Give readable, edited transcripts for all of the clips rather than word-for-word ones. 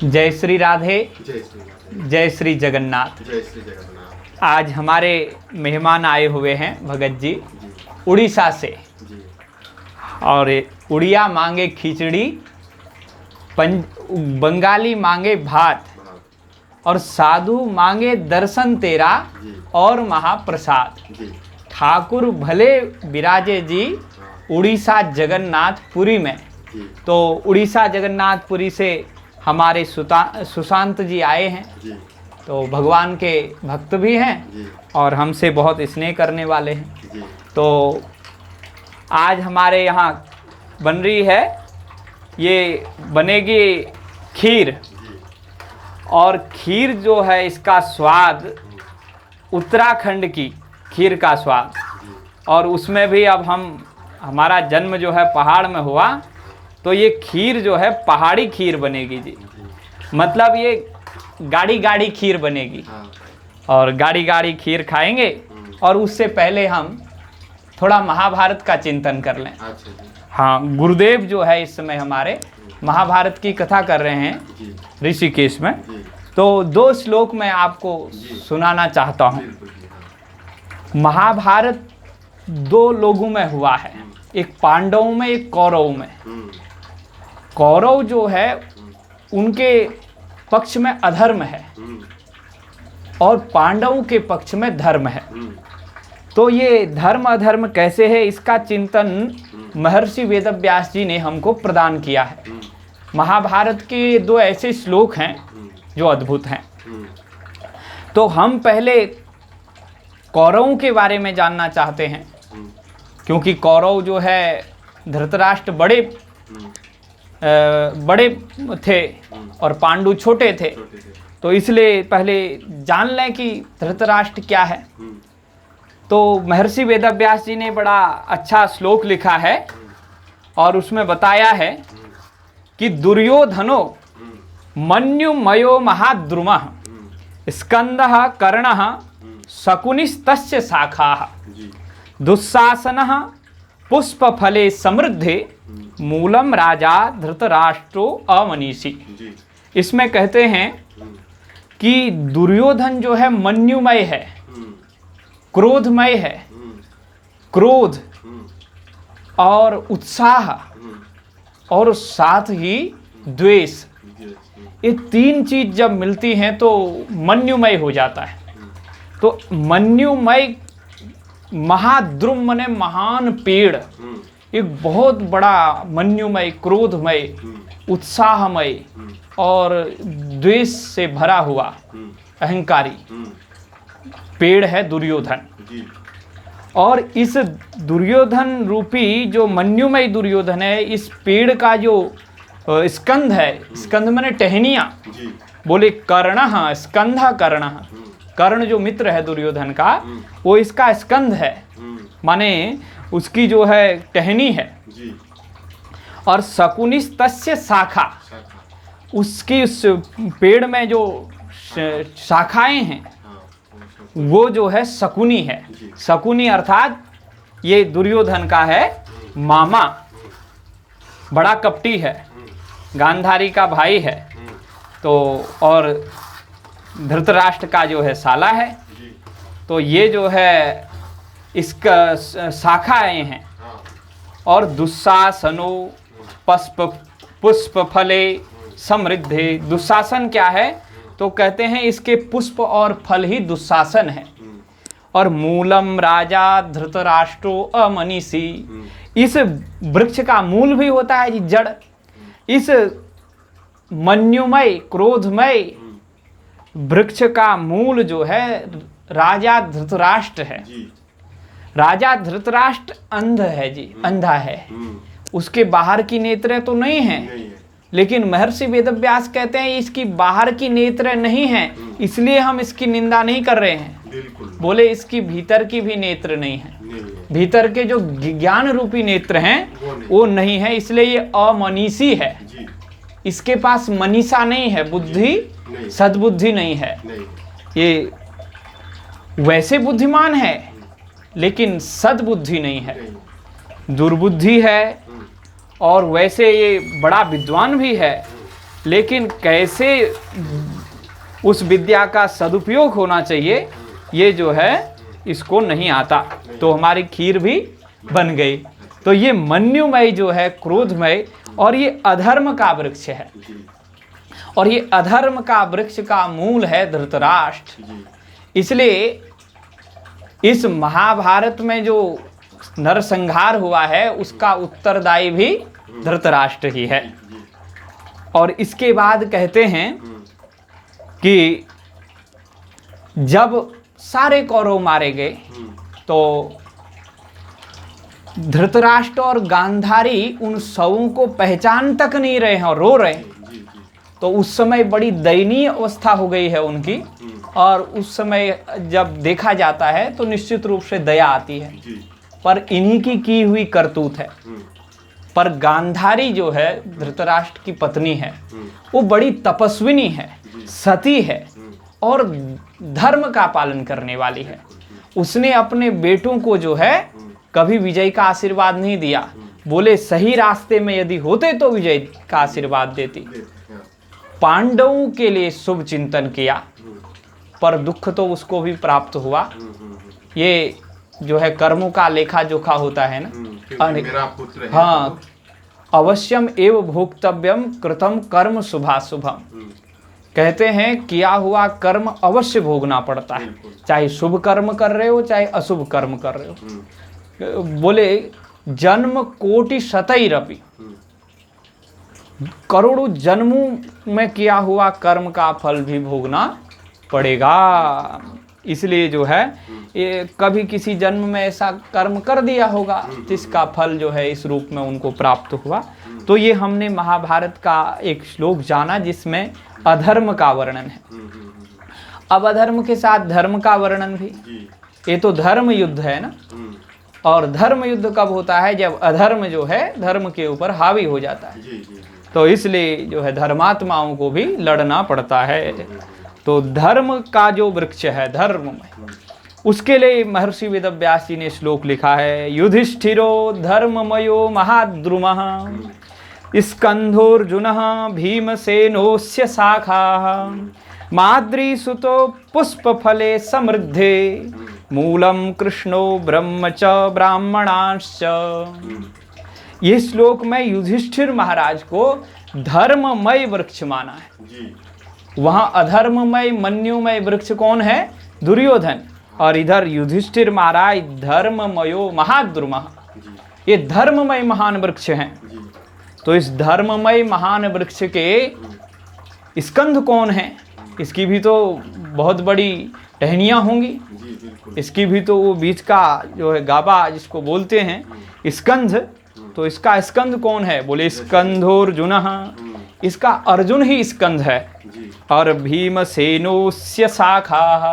जय श्री राधे, जय श्री राधे, जय श्री जगन्नाथ। जय श्री जगन्नाथ। आज हमारे मेहमान आए हुए हैं भगत जी जी उड़ीसा से, जी और उड़िया मांगे खिचड़ी, बंगाली मांगे भात, बहुत और साधु मांगे दर्शन तेरा जी और महाप्रसाद। जी ठाकुर भले विराजे जी हाँ उड़ीसा जगन्नाथपुरी में। जी तो उड़ीसा जगन्नाथपुरी से हमारे सुशांत जी आए हैं। जी तो भगवान के भक्त भी हैं जी और हमसे बहुत स्नेह करने वाले हैं। जी तो आज हमारे यहाँ बन रही है, ये बनेगी खीर। जी और खीर जो है, इसका स्वाद उत्तराखंड की खीर का स्वाद। और उसमें भी अब हमारा जन्म जो है पहाड़ में हुआ, तो ये खीर जो है पहाड़ी खीर बनेगी जी। मतलब ये गाढ़ी गाढ़ी खीर बनेगी, हाँ और गाढ़ी गाढ़ी खीर खाएंगे। और उससे पहले हम थोड़ा महाभारत का चिंतन कर लें। अच्छा जी हाँ, गुरुदेव जो है इस समय हमारे महाभारत की कथा कर रहे हैं जी ऋषिकेश में। जी तो 2 श्लोक मैं आपको जी। सुनाना चाहता हूँ। बिल्कुल जी हाँ महाभारत 2 लोगों में हुआ है, एक पांडवों में, एक कौरवों में। कौरव जो है उनके पक्ष में अधर्म है और पांडवों के पक्ष में धर्म है। तो ये धर्म अधर्म कैसे है, इसका चिंतन महर्षि वेदव्यास जी ने हमको प्रदान किया है। महाभारत के 2 ऐसे श्लोक हैं जो अद्भुत हैं। तो हम पहले कौरवों के बारे में जानना चाहते हैं, क्योंकि कौरव जो है धृतराष्ट्र बड़े थे और पांडु छोटे थे। छोटे थे तो इसलिए पहले जान लें कि धृतराष्ट्र क्या है। तो महर्षि वेदव्यास जी ने बड़ा अच्छा श्लोक लिखा है और उसमें बताया है कि दुर्योधनो मन्युमयो महाद्रुमः स्कंदः कर्णः शकुनिस्तस्य शाखाः जी दुःशासनः पुष्पफले समृद्धे मूलम राजा धृतराष्ट्रो अमनीषी। जी इसमें कहते हैं कि दुर्योधन जो है मन्युमय है, क्रोधमय है। क्रोध और उत्साह और साथ ही द्वेष, ये 3 चीज जब मिलती हैं तो मन्युमय हो जाता है। तो मन्युमय, महाद्रुम माने महान पेड़, एक बहुत बड़ा मन्युमय, क्रोधमय, उत्साहमय और द्वेष से भरा हुआ अहंकारी पेड़ है दुर्योधन। जी और इस दुर्योधन रूपी जो मन्युमय दुर्योधन है, इस पेड़ का जो स्कंध है, स्कंध माने टहनियाँ, जी बोले कर्णः स्कंधा कर्णः, कर्ण जो मित्र है दुर्योधन का, वो इसका स्कंध है, माने उसकी जो है टहनी है। जी और शकुनिस्तस्य शाखा, शाखा उसकी उस पेड़ में जो शाखाएं हैं हाँ वो जो है शकुनी है। जी। शकुनी अर्थात ये दुर्योधन का है मामा, बड़ा कपटी है, गांधारी का भाई है। तो और धृतराष्ट्र का जो है साला है। जी तो ये जो है इसका शाखाएं हैं। हाँ और दुस्सासनो पुष्प फले समृद्धे, दुस्सासन क्या है, तो कहते हैं इसके पुष्प और फल ही दुस्सासन है। और मूलम राजा धृतराष्ट्रो अमनीषी, इस वृक्ष का मूल भी होता है जी, जड़। इस मन्युमय क्रोधमय वृक्ष का मूल जो है राजा धृतराष्ट्र है। जी राजा धृतराष्ट्र अंध है जी, अंधा है। उसके बाहर की नेत्रें तो नहीं हैं, नहीं है लेकिन महर्षि वेदव्यास कहते हैं इसकी बाहर की नेत्रें नहीं हैं, इसलिए हम इसकी निंदा नहीं कर रहे हैं। बिल्कुल बोले इसकी भीतर की भी नेत्र नहीं है, नहीं है भीतर के जो ज्ञान रूपी नेत्र हैं वो नहीं है, इसलिए ये अमनीषी है। जी इसके पास मनीषा नहीं है, बुद्धि नहीं सद्बुद्धि नहीं है। नहीं ये वैसे बुद्धिमान है लेकिन सद्बुद्धि नहीं है, नहीं दुर्बुद्धि है। और वैसे ये बड़ा विद्वान भी है लेकिन कैसे उस विद्या का सदुपयोग होना चाहिए ये जो है इसको नहीं आता, तो हमारी खीर भी बन गई। तो ये मन्युमय जो है क्रोधमय, और ये अधर्म का वृक्ष है, और ये अधर्म का वृक्ष का मूल है धृतराष्ट्र। इसलिए इस महाभारत में जो नरसंहार हुआ है उसका उत्तरदायी भी धृतराष्ट्र ही है। और इसके बाद कहते हैं कि जब सारे कौरव मारे गए तो धृतराष्ट्र और गांधारी उन शवों को पहचान तक नहीं रहे हैं और रो रहे हैं। तो उस समय बड़ी दयनीय अवस्था हो गई है उनकी, और उस समय जब देखा जाता है तो निश्चित रूप से दया आती है, पर इन्हीं की हुई करतूत है। पर गांधारी जो है धृतराष्ट्र की पत्नी है, वो बड़ी तपस्विनी है, सती है और धर्म का पालन करने वाली है। उसने अपने बेटों को जो है कभी विजय का आशीर्वाद नहीं दिया, बोले सही रास्ते में यदि होते तो विजय का आशीर्वाद देती। पांडवों के लिए शुभ चिंतन किया, पर दुख तो उसको भी प्राप्त हुआ। ये जो है कर्मों का लेखा जोखा होता है ना, मेरा पुत्र है। हाँ, अवश्यम एव भोक्तव्यम कृतम कर्म शुभाशुभम। कहते हैं किया हुआ कर्म अवश्य भोगना पड़ता है, चाहे शुभ कर्म कर रहे हो चाहे अशुभ कर्म कर रहे हो। बोले जन्म कोटि शतैरपि, करोड़ों जन्मों में किया हुआ कर्म का फल भी भोगना पड़ेगा। इसलिए जो है ये कभी किसी जन्म में ऐसा कर्म कर दिया होगा जिसका फल जो है इस रूप में उनको प्राप्त हुआ। तो ये हमने महाभारत का एक श्लोक जाना जिसमें अधर्म का वर्णन है। अब अधर्म के साथ धर्म का वर्णन भी। ये तो धर्म युद्ध है ना, और धर्म युद्ध कब होता है? जब अधर्म जो है धर्म के ऊपर हावी हो जाता है। तो इसलिए जो है धर्मात्माओं को भी लड़ना पड़ता है। तो धर्म का जो वृक्ष है धर्म में, उसके लिए महर्षि वेदव्यास जी ने श्लोक लिखा है। युधिष्ठिरो धर्ममयो महाद्रुमः स्कंधोर्जुनः भीमसेनोस्य शाखाः माद्रीसुतो पुष्पफले समृद्धे मूलम कृष्णो ब्रह्म च ब्राह्मणाश्च। ये श्लोक में युधिष्ठिर महाराज को धर्ममय वृक्ष माना है। वहां अधर्ममय मन्युमय वृक्ष कौन है? दुर्योधन। और इधर युधिष्ठिर महाराज धर्ममयो महाद्रुमः, ये धर्ममय महान वृक्ष हैं। तो इस धर्ममय महान वृक्ष के स्कंध कौन है? इसकी भी तो बहुत बड़ी टहनियाँ होंगी, इसकी भी तो वो बीच का जो है गाभा जिसको बोलते हैं स्कंध, तो इसका स्कंध कौन है? बोले स्कंधोर्जुनः, इसका अर्जुन ही स्कंध है। और भीमसेनोस्य शाखाः,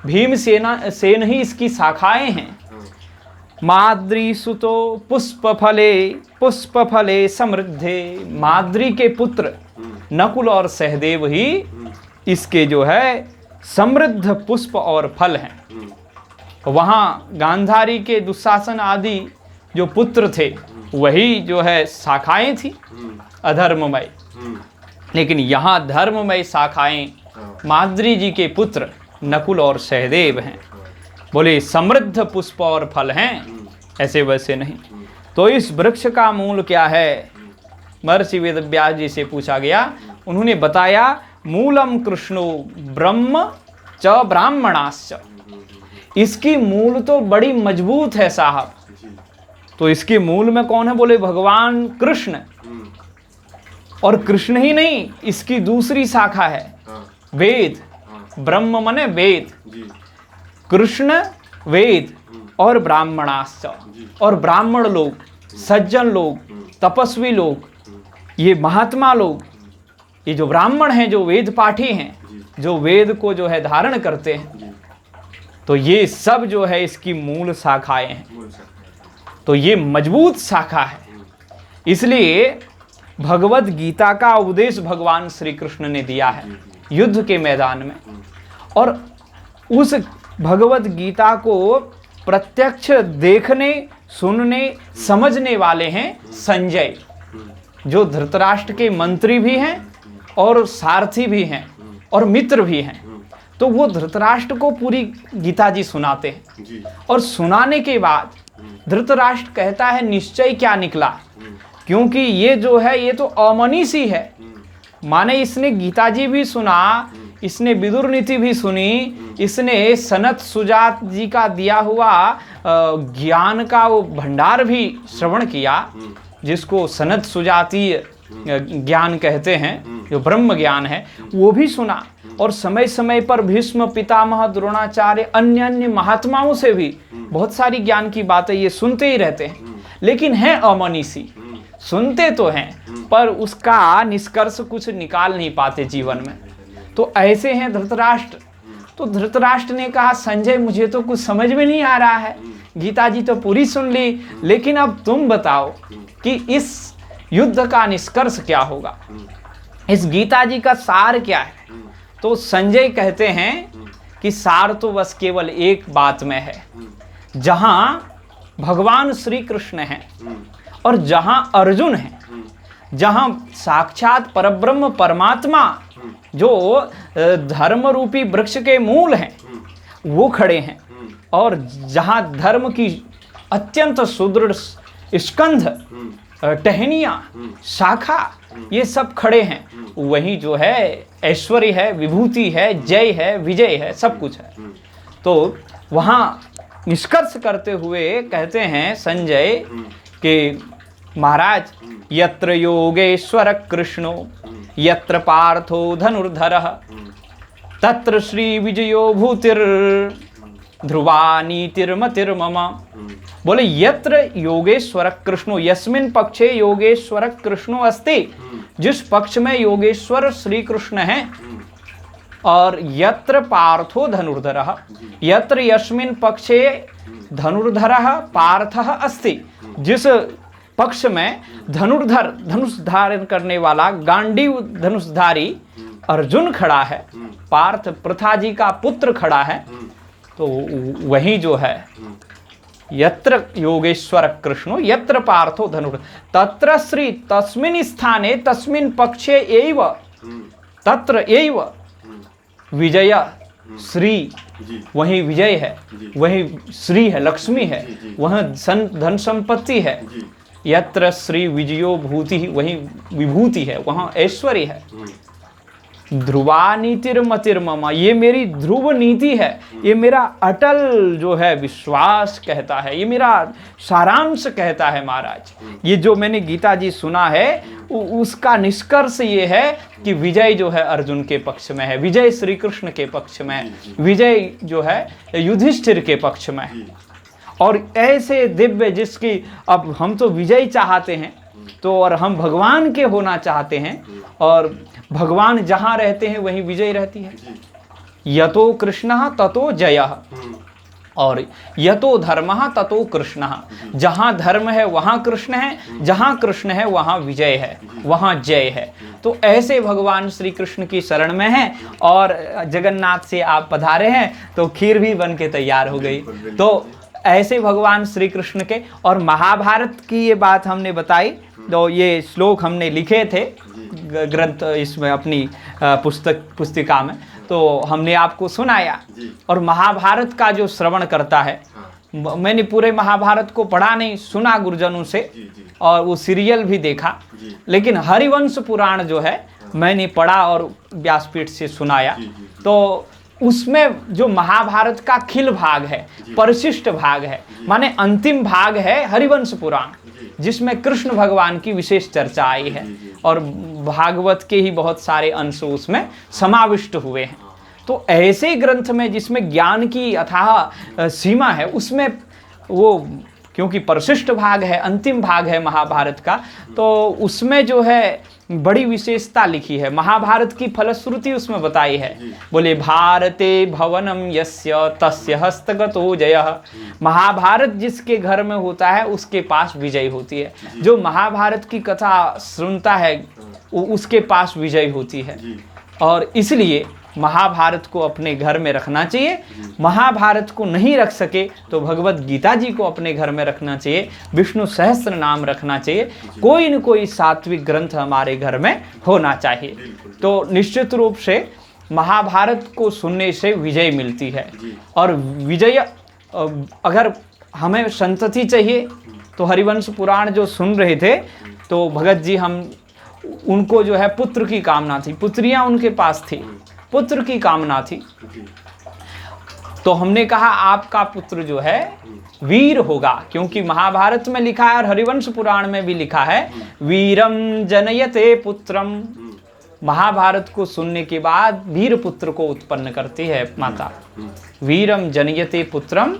भीमसेन ही इसकी शाखाएं हैं। माद्रीसुतो पुष्पफले समृद्धे, माद्री के पुत्र नकुल और सहदेव ही इसके जो है समृद्ध पुष्प और फल हैं। वहाँ गांधारी के दुशासन आदि जो पुत्र थे वही जो है शाखाएं थी अधर्ममय, लेकिन यहाँ धर्ममय शाखाएं माद्री जी के पुत्र नकुल और सहदेव हैं। बोले समृद्ध पुष्प और फल हैं, ऐसे वैसे नहीं। तो इस वृक्ष का मूल क्या है? महर्षि वेदव्यास जी से पूछा गया, उन्होंने बताया मूलम कृष्णो ब्रह्म च ब्राह्मणाश्च। इसकी मूल तो बड़ी मजबूत है साहब। तो इसके मूल में कौन है? बोले भगवान कृष्ण। और कृष्ण ही नहीं, इसकी दूसरी शाखा है वेद। ब्रह्म माने वेद, कृष्ण वेद और ब्राह्मणाश्च। और ब्राह्मण लोग, सज्जन लोग, तपस्वी लोग, ये महात्मा लोग, ये जो ब्राह्मण हैं, जो वेद पाठी हैं, जो वेद को जो है धारण करते हैं, तो ये सब जो है इसकी मूल शाखाएं हैं। तो ये मजबूत शाखा है। इसलिए भगवत गीता का उपदेश भगवान श्री कृष्ण ने दिया है युद्ध के मैदान में। और उस भगवत गीता को प्रत्यक्ष देखने, सुनने, समझने वाले हैं संजय, जो धृतराष्ट्र के मंत्री भी हैं और सारथी भी हैं और मित्र भी हैं। तो वो धृतराष्ट्र को पूरी गीता जी सुनाते हैं जी और सुनाने के बाद धृतराष्ट्र कहता है निश्चय क्या निकला, क्योंकि ये जो है ये तो अमनीषी है। माने इसने गीता जी भी सुना, इसने विदुर नीति भी सुनी, इसने सनत सुजात जी का दिया हुआ ज्ञान का वो भंडार भी श्रवण किया, जिसको सनत सुजातीय ज्ञान कहते हैं, जो ब्रह्म ज्ञान है, वो भी सुना। और समय समय पर भीष्म पितामह द्रोणाचार्य अन्य अन्य महात्माओं से भी बहुत सारी ज्ञान की बातें ये सुनते ही रहते हैं, लेकिन है अमनीषी। सुनते तो हैं पर उसका निष्कर्ष कुछ निकाल नहीं पाते जीवन में। तो ऐसे हैं धृतराष्ट्र। तो धृतराष्ट्र ने कहा संजय मुझे तो कुछ समझ में नहीं आ रहा है, गीता जी तो पूरी सुन ली, लेकिन अब तुम बताओ कि इस युद्ध का निष्कर्ष क्या होगा, इस गीता जी का सार क्या है। तो संजय कहते हैं कि सार तो बस केवल एक बात में है, जहां भगवान श्री कृष्ण हैं और जहां अर्जुन हैं, जहां साक्षात परब्रह्म परमात्मा जो धर्म रूपी वृक्ष के मूल हैं वो खड़े हैं, और जहां धर्म की अत्यंत सुदृढ़ स्कंध टहनियां शाखा ये सब खड़े हैं, वही जो है ऐश्वर्य है, विभूति है, जय है, विजय है, सब कुछ है। तो वहां निष्कर्ष करते हुए कहते हैं संजय कि महाराज यत्र योगेश्वर कृष्णो यत्र पार्थो धनुर्धरः तत्र श्री विजयो भूतिर ध्रुवा नीतिर्मतिर्मम। बोले यत्र योगेश्वर कृष्णो, यस्मिन पक्षे योगेश्वर कृष्णो अस्ति, जिस पक्ष में योगेश्वर श्री कृष्ण हैं, और यत्र पार्थो धनुर्धरः, यत्र यस्मिन पक्षे धनुर्धरः पार्थः अस्ति, जिस पक्ष में धनुर्धर धनुष धारण करने वाला गांडीव धनुषधारी अर्जुन खड़ा है, पार्थ प्रथा जी का पुत्र खड़ा है, तो वही जो है यत्र योगेश्वर कृष्णो यत्र पार्थो धनुर्धर तत्र श्री तस्मिन् स्थाने तस्मिन् पक्षे एव तत्र एव विजय श्री, वही विजय है, वही श्री है, लक्ष्मी है, वह धन संपत्ति है। यत्र श्री विजयो भूति, वही विभूति है, वहाँ ऐश्वर्य है। ध्रुवा नीतिर्मतिर्मम, ये मेरी ध्रुव नीति है, ये मेरा अटल जो है विश्वास कहता है, ये मेरा सारांश कहता है महाराज। ये जो मैंने गीता जी सुना है उसका निष्कर्ष ये है कि विजय जो है अर्जुन के पक्ष में है, विजय श्री कृष्ण के पक्ष में है, विजय जो है युधिष्ठिर के पक्ष में है। और ऐसे दिव्य जिसकी, अब हम तो विजय चाहते हैं तो, और हम भगवान के होना चाहते हैं, और भगवान जहां रहते हैं वहीं विजय रहती है। यतो कृष्णः ततो जयः और यतो धर्मः ततो कृष्णः, जहां धर्म है वहां कृष्ण है, जहां कृष्ण है वहां विजय है, वहां जय है। तो ऐसे भगवान श्री कृष्ण की शरण में है, और जगन्नाथ से आप पधारे हैं तो खीर भी बन के तैयार हो गई। तो ऐसे भगवान श्री कृष्ण के, और महाभारत की ये बात हमने बताई, तो ये श्लोक हमने लिखे थे ग्रंथ इसमें अपनी पुस्तिका में, तो हमने आपको सुनाया। और महाभारत का जो श्रवण करता है, मैंने पूरे महाभारत को पढ़ा नहीं, सुना गुरुजनों से, और वो सीरियल भी देखा, लेकिन हरिवंश पुराण जो है मैंने पढ़ा और व्यासपीठ से सुनाया। तो उसमें जो महाभारत का खिल भाग है, परिशिष्ट भाग है, माने अंतिम भाग है हरिवंश पुराण, जिसमें कृष्ण भगवान की विशेष चर्चा आई है, और भागवत के ही बहुत सारे अंश उसमें समाविष्ट हुए हैं। तो ऐसे ग्रंथ में जिसमें ज्ञान की अथाह सीमा है, उसमें वो क्योंकि परिशिष्ट भाग है, अंतिम भाग है महाभारत का, तो उसमें जो है बड़ी विशेषता लिखी है, महाभारत की फलश्रुति उसमें बताई है। बोले भारते भवनम यस्य तस्य हस्तगतो जयः, महाभारत जिसके घर में होता है उसके पास विजय होती है। जो महाभारत की कथा सुनता है उसके पास विजय होती है। और इसलिए महाभारत को अपने घर में रखना चाहिए। महाभारत को नहीं रख सके तो भगवत गीता जी को अपने घर में रखना चाहिए, विष्णु सहस्त्र नाम रखना चाहिए, कोई न कोई सात्विक ग्रंथ हमारे घर में होना चाहिए। तो निश्चित रूप से महाभारत को सुनने से विजय मिलती है। और विजय अगर हमें संतति चाहिए तो हरिवंश पुराण जो सुन रहे थे तो भगत जी हम उनको जो है पुत्र की कामना थी, पुत्रियां उनके पास थी, पुत्र की कामना थी। तो हमने कहा आपका पुत्र जो है वीर होगा, क्योंकि महाभारत में लिखा है और हरिवंश पुराण में भी लिखा है वीरम जनयते पुत्रम। महाभारत को सुनने के बाद वीर पुत्र को उत्पन्न करती है माता। वीरम जनयते पुत्रम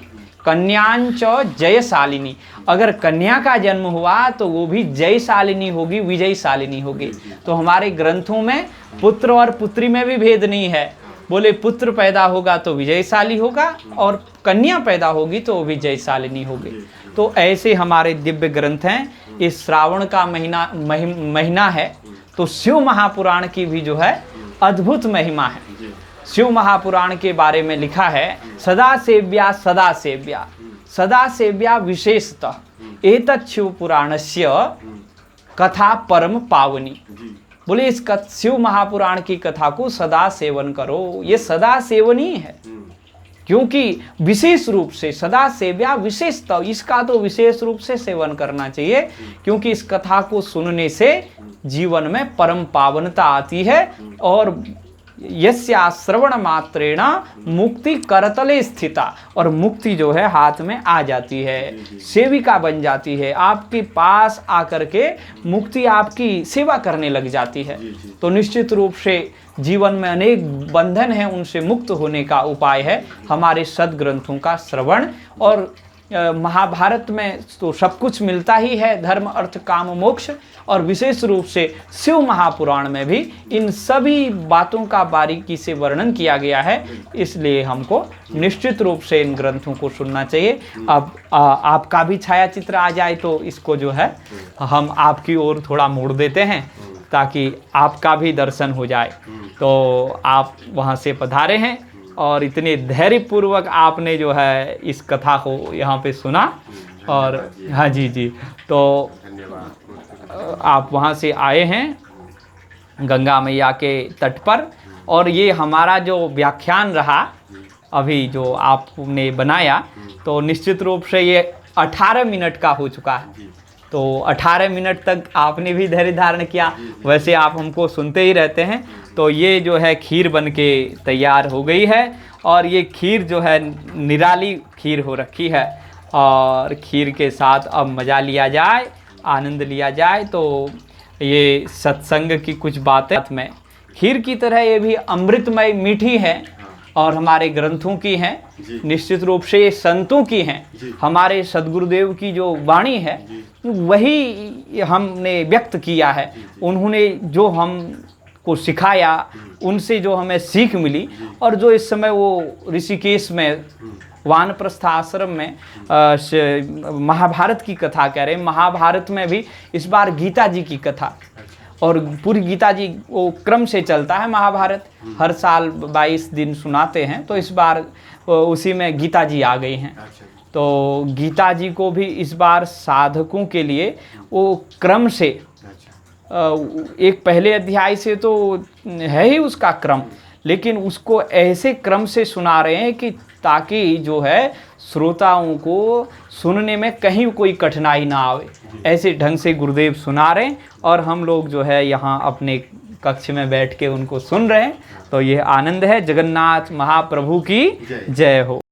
कन्यांच जयशालिनी। अगर कन्या का जन्म हुआ तो वो भी जयशालिनी होगी, विजयशालिनी होगी। तो हमारे ग्रंथों में पुत्र और पुत्री में भी भेद नहीं है। बोले पुत्र पैदा होगा तो विजयशाली होगा और कन्या पैदा होगी तो वो भी जयशालिनी होगी। तो ऐसे हमारे दिव्य ग्रंथ हैं। इस श्रावण का महीना है तो शिव महापुराण की भी जो है अद्भुत महिमा है। शिव महापुराण के बारे में लिखा है सदा सेव्या सदा सेव्या सदा सेव्या विशेषतः एतत् शिव पुराणस्य कथा परम पावनी। बोले इस शिव महापुराण की कथा को सदा सेवन करो, ये सदा सेवनीय है, क्योंकि विशेष रूप से सदा सेव्या विशेषतः, इसका तो विशेष रूप से सेवन करना चाहिए, क्योंकि इस कथा को सुनने से जीवन में परम पावनता आती है और यस्या श्रवण मात्रेण मुक्ति करतले स्थिता, और मुक्ति जो है हाथ में आ जाती है, सेविका बन जाती है, आपके पास आकर के मुक्ति आपकी सेवा करने लग जाती है। तो निश्चित रूप से जीवन में अनेक बंधन हैं, उनसे मुक्त होने का उपाय है हमारे सद्ग्रंथों का श्रवण। और महाभारत में तो सब कुछ मिलता ही है, धर्म अर्थ काम मोक्ष, और विशेष रूप से शिव महापुराण में भी इन सभी बातों का बारीकी से वर्णन किया गया है। इसलिए हमको निश्चित रूप से इन ग्रंथों को सुनना चाहिए। अब आपका भी छायाचित्र आ जाए तो इसको जो है हम आपकी ओर थोड़ा मोड़ देते हैं ताकि आपका भी दर्शन हो जाए। तो आप वहाँ से पधारे हैं और इतने धैर्यपूर्वक आपने जो है इस कथा को यहाँ पे सुना। और हाँ जी, तो आप वहाँ से आए हैं गंगा मैया के तट पर, और ये हमारा जो व्याख्यान रहा अभी जो आपने बनाया, तो निश्चित रूप से ये 18 मिनट का हो चुका है। तो 18 मिनट तक आपने भी धैर्य धारण किया, वैसे आप हमको सुनते ही रहते हैं। तो ये जो है खीर बन के तैयार हो गई है, और ये खीर जो है निराली खीर हो रखी है, और खीर के साथ अब मज़ा लिया जाए, आनंद लिया जाए। तो ये सत्संग की कुछ बातें में खीर की तरह ये भी अमृतमय मीठी है और हमारे ग्रंथों की हैं, निश्चित रूप से ये संतों की हैं। हमारे सद्गुरुदेव की जो वाणी है वही हमने व्यक्त किया है, उन्होंने जो हमको सिखाया, उनसे जो हमें सीख मिली, और जो इस समय वो ऋषिकेश में वानप्रस्थ आश्रम में महाभारत की कथा कह रहे हैं। महाभारत में भी इस बार गीता जी की कथा, और पूरी गीता जी वो क्रम से चलता है महाभारत, हर साल 22 दिन सुनाते हैं, तो इस बार उसी में गीता जी आ गई हैं। तो गीता जी को भी इस बार साधकों के लिए वो क्रम से एक पहले अध्याय से तो है ही उसका क्रम, लेकिन उसको ऐसे क्रम से सुना रहे हैं कि ताकि जो है श्रोताओं को सुनने में कहीं कोई कठिनाई ना आवे, ऐसे ढंग से गुरुदेव सुना रहे हैं, और हम लोग जो है यहाँ अपने कक्ष में बैठ के उनको सुन रहे हैं। तो ये आनंद है। जगन्नाथ महाप्रभु की जय हो।